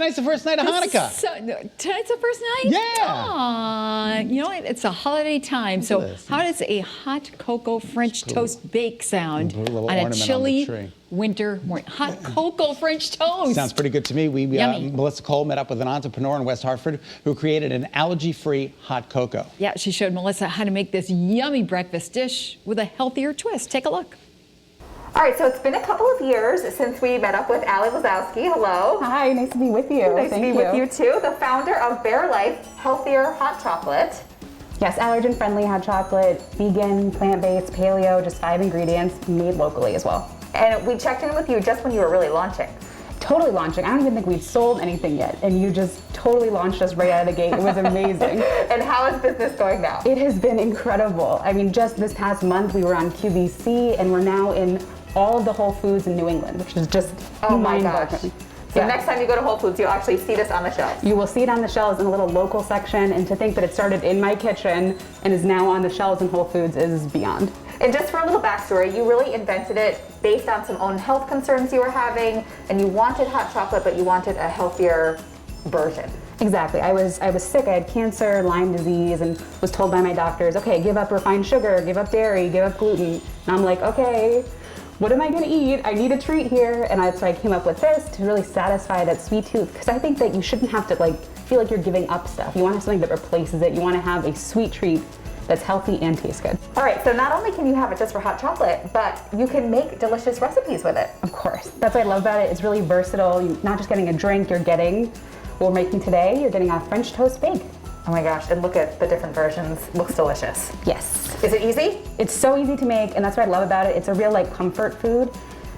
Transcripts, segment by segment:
tonight's the first night of Hanukkah. Tonight's the first night? Yeah. Aww, you know what? It's a holiday time. So how does a hot cocoa French toast bake sound on a chilly winter morning? Hot cocoa French toast. Sounds pretty good to me. Melissa Cole met up with an entrepreneur in West Hartford who created an allergy-free hot cocoa. Yeah, she showed Melissa how to make this yummy breakfast dish with a healthier twist. Take a look. All right, so it's been a couple of years since we met up with Allie Wazowski. Hello. Hi, nice to be with you. Nice to be with you too. The founder of Bare Life Healthier Hot Chocolate. Yes, allergen-friendly hot chocolate, vegan, plant-based, paleo, just 5 ingredients, made locally as well. And we checked in with you just when you were really launching. Totally launching. I don't even think we'd sold anything yet, and you just totally launched us right out of the gate. It was amazing. And how is business going now? It has been incredible. I mean, just this past month we were on QVC, and we're now in all of the Whole Foods in New England, which is just mind-boggling. So next time you go to Whole Foods, you'll actually see this on the shelves. You will see it on the shelves in a little local section, and to think that it started in my kitchen and is now on the shelves in Whole Foods is beyond. And just for a little backstory, you really invented it based on some own health concerns you were having, and you wanted hot chocolate, but you wanted a healthier version. Exactly. I was sick. I had cancer, Lyme disease, and was told by my doctors, okay, give up refined sugar, give up dairy, give up gluten. And I'm like, okay, what am I going to eat? I need a treat here. And so I came up with this to really satisfy that sweet tooth, because I think that you shouldn't have to feel like you're giving up stuff. You want to have something that replaces it. You want to have a sweet treat that's healthy and tastes good. All right, so not only can you have it just for hot chocolate, but you can make delicious recipes with it. Of course. That's what I love about it. It's really versatile. You're not just getting a drink, you're getting what we're making today. You're getting a French toast bake. Oh my gosh, and look at the different versions. Looks delicious. Yes. Is it easy? It's so easy to make, and that's what I love about it. It's a real comfort food.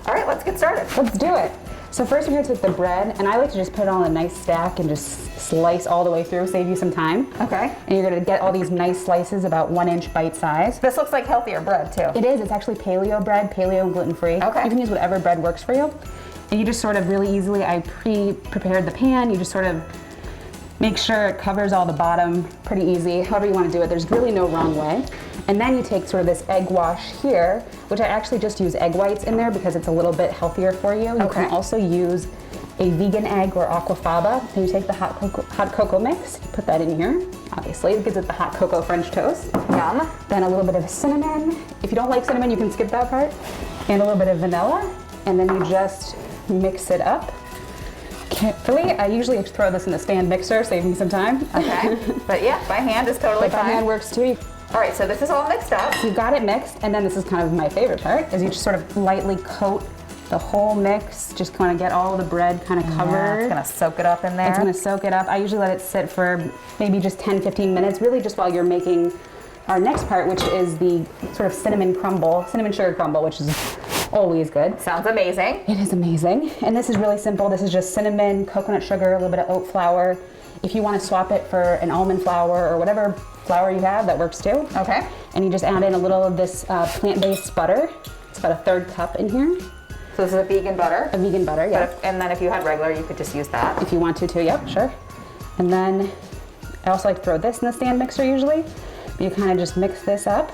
All right, let's get started. Let's do it. So first we're gonna take the bread, and I like to just put it on a nice stack and just slice all the way through, save you some time. Okay. And you're gonna get all these nice slices, about 1-inch bite size. This looks like healthier bread too. It is, it's actually paleo bread, paleo and gluten-free. Okay. You can use whatever bread works for you. And you just sort of really easily, I pre-prepared the pan, you just sort of make sure it covers all the bottom, pretty easy, however you want to do it. There's really no wrong way. And then you take sort of this egg wash here, which I actually just use egg whites in there because it's a little bit healthier for you. You can also use a vegan egg or aquafaba. And you take the hot cocoa mix, put that in here, obviously, because it's the hot cocoa French toast. Yum. Then a little bit of cinnamon. If you don't like cinnamon, you can skip that part. And a little bit of vanilla. And then you just mix it up carefully. I usually throw this in the stand mixer, save me some time. Okay, but yeah, by hand is totally fine. By hand works too. All right, so this is all mixed up. You've got it mixed, and then this is kind of my favorite part, is you just sort of lightly coat the whole mix, just kind of get all the bread kind of covered. Yeah, it's gonna soak it up in there. It's gonna soak it up. I usually let it sit for maybe just 10-15 minutes, really just while you're making our next part, which is the sort of cinnamon sugar crumble, which is always good. Sounds amazing. It is amazing. And this is really simple. This is just cinnamon, coconut sugar, a little bit of oat flour. If you want to swap it for an almond flour or whatever flour you have, that works too. Okay. And you just add in a little of this plant-based butter. It's about a 1/3 cup in here. So this is a vegan butter? A vegan butter, yeah. And then if you had regular, you could just use that? If you want to too, yep, sure. And then I also like to throw this in the stand mixer usually. You kind of just mix this up.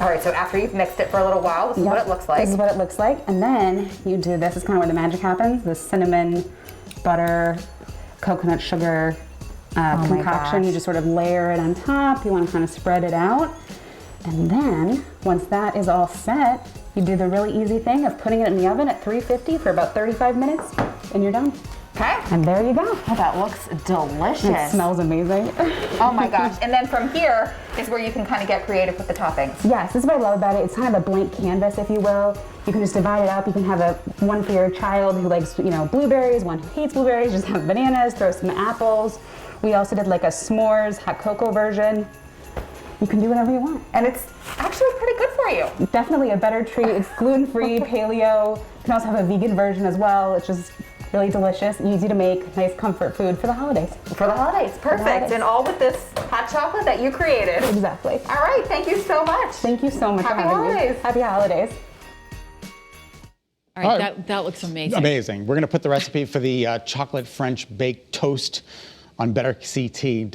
All right, so after you've mixed it for a little while, this is what it looks like. This is what it looks like. And then you do this, is kind of where the magic happens. The cinnamon, butter, coconut sugar concoction. You just sort of layer it on top. You want to kind of spread it out. And then once that is all set, you do the really easy thing of putting it in the oven at 350 for about 35 minutes, and you're done. Okay. And there you go. Oh, that looks delicious. It smells amazing. Oh my gosh. And then from here is where you can kind of get creative with the toppings. Yes, this is what I love about it. It's kind of a blank canvas, if you will. You can just divide it up. You can have one for your child who likes, blueberries, one who hates blueberries, just have bananas, throw some apples. We also did like a s'mores hot cocoa version. You can do whatever you want. And it's actually pretty good for you. Definitely a better treat. It's gluten-free, paleo. You can also have a vegan version as well. It's just really delicious, easy to make, nice comfort food for the holidays. For the holidays, perfect. And all with this hot chocolate that you created. Exactly. All right, thank you so much. Thank you so much Happy for having holidays. me. Happy holidays. All right, that looks amazing. Amazing. We're going to put the recipe for the chocolate French baked toast on betterct.com.